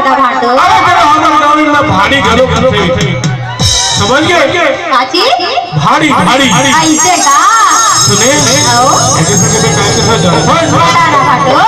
कर दा भाटो। अरे तेरा हमारे गाँव में भाड़ी घरों करते समझ गए? काची? भाड़ी भाड़ी ऐसे का? सुने? ऐसे सके पे कैसे था जाओ? बता ना भाटो।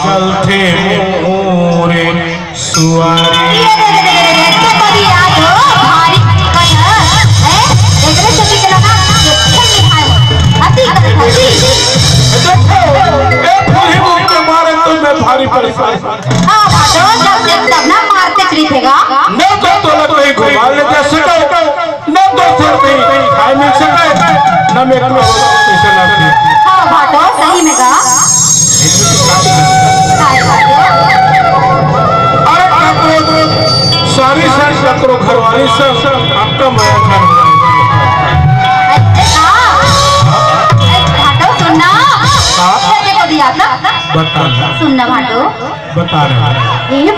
चलते मोरे सुआरी तो कभी याद हो भारी कन है एकरे से कितना ना कितने मिठाई अति अति देखो एक ही मुंह के मारे तो मैं भारी परेशान हां भाटो जब देख तब ना मारते चलीथेगा न तो लग नहीं घुमा ले जा सको न तो चलते खाए मिल सके न मेरा पैसा लगते हां भाटो सही में का सारी करो घरवाली सब आपका माया घर भाटो सुनना को दिया था बता सुनना भाटो बता रहा ये